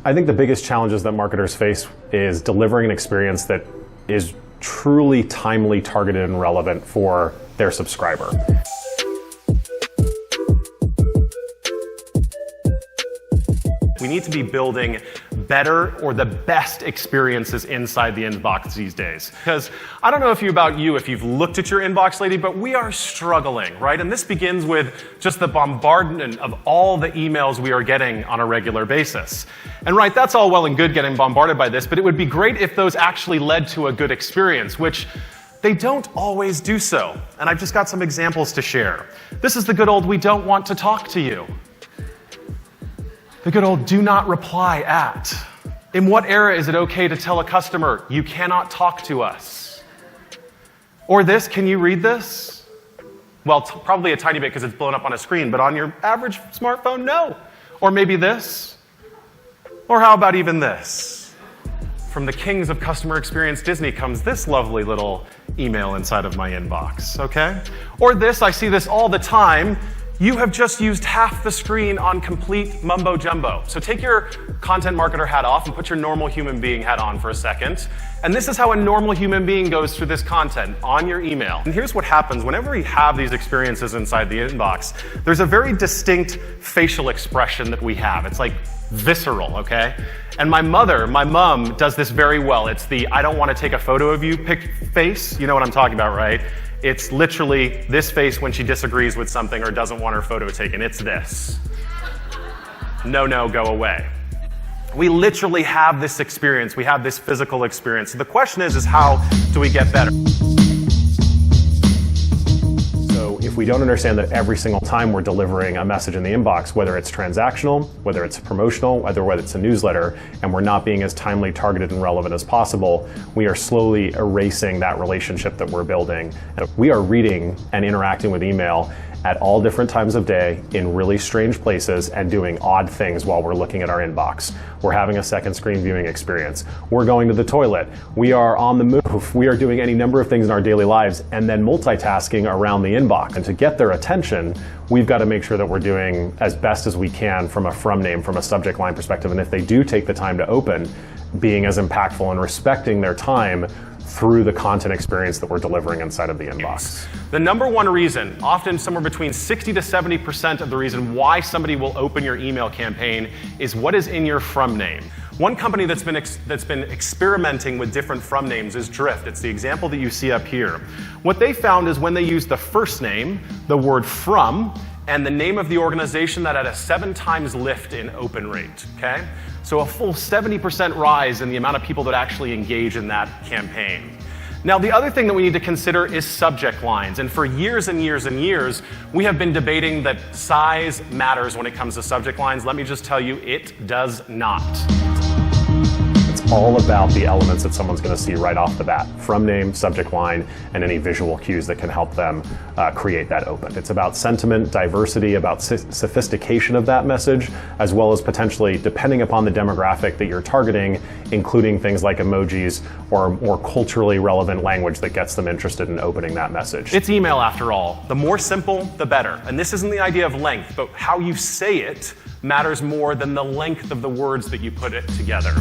I think the biggest challenges that marketers face is delivering an experience that is truly timely, targeted, and relevant for their subscriber. We need to be building better or the best experiences inside the inbox these days. Because I don't know if you've looked at your inbox lately, but we are struggling, right? And this begins with just the bombardment of all the emails we are getting on a regular basis. And right, that's all well and good getting bombarded by this, but it would be great if those actually led to a good experience, which they don't always do so. And I've just got some examples to share. This is the good old "we don't want to talk to you." The good old "do not reply at." In what era is it okay to tell a customer, "you cannot talk to us"? Or this, "can you read this?" Well, probably a tiny bit because it's blown up on a screen, but on your average smartphone, no. Or maybe this. Or how about even this? From the kings of customer experience, Disney, comes this lovely little email inside of my inbox, okay? Or this, I see this all the time. "You have just used half the screen on complete mumbo jumbo." So take your content marketer hat off and put your normal human being hat on for a second. And this is how a normal human being goes through this content on your email. And here's what happens whenever we have these experiences inside the inbox. There's a very distinct facial expression that we have. It's like visceral, okay? And my mom does this very well. It's the "I don't want to take a photo of you" face. You know what I'm talking about, right? It's literally this face when she disagrees with something or doesn't want her photo taken. It's this. No, go away. We literally have this experience. We have this physical experience. So the question is how do we get better? So if we don't understand that every single time we're delivering a message in the inbox, whether it's transactional, whether it's promotional, whether it's a newsletter, and we're not being as timely, targeted, and relevant as possible, we are slowly erasing that relationship that we're building. And we are reading and interacting with email at all different times of day in really strange places and doing odd things while we're looking at our inbox. We're having a second screen viewing experience. We're going to the toilet. We are on the move. We are doing any number of things in our daily lives and then multitasking around the inbox. And to get their attention, we've got to make sure that we're doing as best as we can from a from name, from a subject line perspective. And if they do take the time to open, being as impactful and respecting their time through the content experience that we're delivering inside of the inbox. The number one reason, often somewhere between 60 to 70% of the reason why somebody will open your email campaign is what is in your from name. One company that's been experimenting with different from names is Drift. It's the example that you see up here. What they found is when they used the first name, the word from, and the name of the organization, that had a 7 times lift in open rate, okay? So a full 70% rise in the amount of people that actually engage in that campaign. Now, the other thing that we need to consider is subject lines. And for years and years and years, we have been debating that size matters when it comes to subject lines. Let me just tell you, it does not. It's all about the elements that someone's going to see right off the bat. From name, subject line, and any visual cues that can help them create that open. It's about sentiment, diversity, about sophistication of that message, as well as potentially, depending upon the demographic that you're targeting, including things like emojis or more culturally relevant language that gets them interested in opening that message. It's email after all. The more simple, the better. And this isn't the idea of length, but how you say it matters more than the length of the words that you put it together.